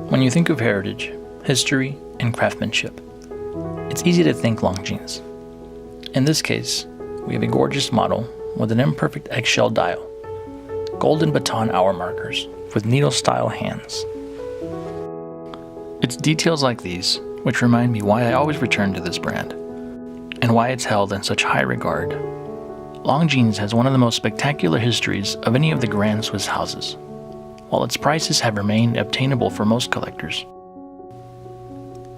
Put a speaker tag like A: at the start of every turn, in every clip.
A: When you think of heritage, history, and craftsmanship, it's easy to think Longines. In this case, we have a gorgeous model with an imperfect eggshell dial, golden baton hour markers with needle-style hands. It's details like these which remind me why I always return to this brand, and why it's held in such high regard. Longines has one of the most spectacular histories of any of the grand Swiss houses, while its prices have remained obtainable for most collectors.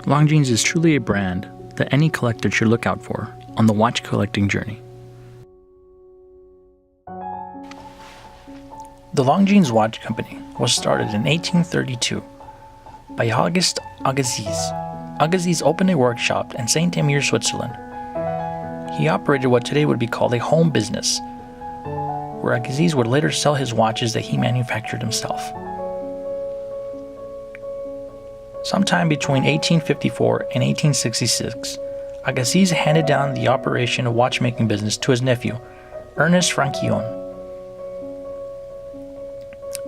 A: Longines is truly a brand that any collector should look out for on the watch collecting journey. The Longines Watch Company was started in 1832 by August Agassiz. Agassiz opened a workshop in Saint-Amir, Switzerland. He operated what today would be called a home business, where Agassiz would later sell his watches that he manufactured himself. Sometime between 1854 and 1866, Agassiz handed down the operation of watchmaking business to his nephew, Ernest Franquillon.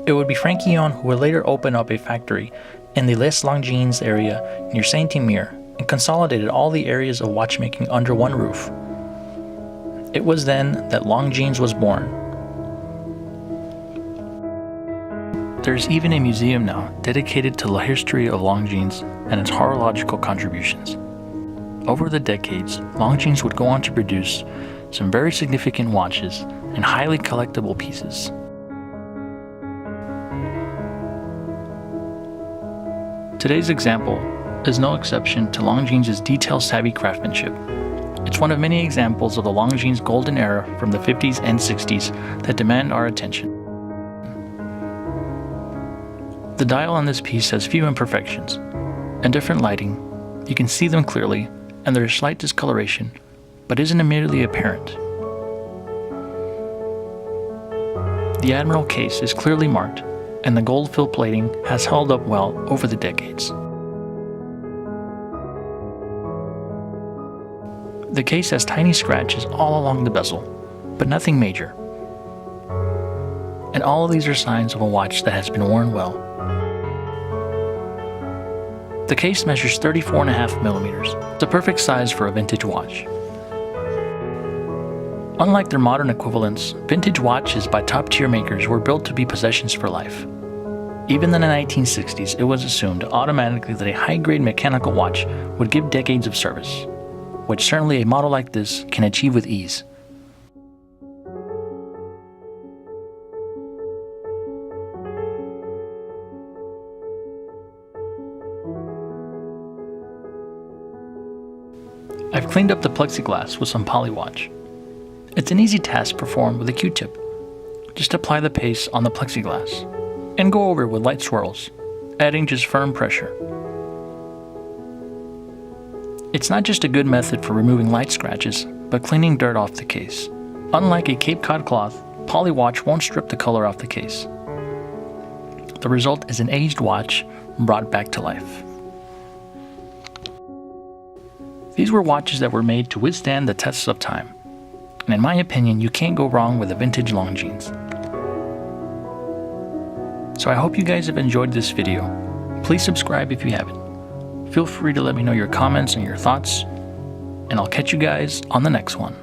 A: It would be Franquillon who would later open up a factory in the Les Longines area near Saint-Amir and consolidated all the areas of watchmaking under one roof. It was then that Longines was born. There's even a museum now dedicated to the history of Longines and its horological contributions. Over the decades, Longines would go on to produce some very significant watches and highly collectible pieces. Today's example is no exception to Longines' detail-savvy craftsmanship. It's one of many examples of the Longines golden era from the 50s and 60s that demand our attention. The dial on this piece has few imperfections. In different lighting, you can see them clearly, and there is slight discoloration, but isn't immediately apparent. The admiral case is clearly marked, and the gold fill plating has held up well over the decades. The case has tiny scratches all along the bezel, but nothing major. And all of these are signs of a watch that has been worn well. The case measures 34.5 millimeters. It's a perfect size for a vintage watch. Unlike their modern equivalents, vintage watches by top-tier makers were built to be possessions for life. Even in the 1960s, it was assumed automatically that a high-grade mechanical watch would give decades of service, which certainly a model like this can achieve with ease. I've cleaned up the plexiglass with some polywatch. It's an easy task performed with a Q-tip. Just apply the paste on the plexiglass and go over with light swirls, adding just firm pressure. It's not just a good method for removing light scratches, but cleaning dirt off the case. Unlike a Cape Cod cloth, polywatch won't strip the color off the case. The result is an aged watch brought back to life. These were watches that were made to withstand the tests of time, and in my opinion, you can't go wrong with a vintage Longines. So I hope you guys have enjoyed this video. Please subscribe if you haven't. Feel free to let me know your comments and your thoughts, and I'll catch you guys on the next one.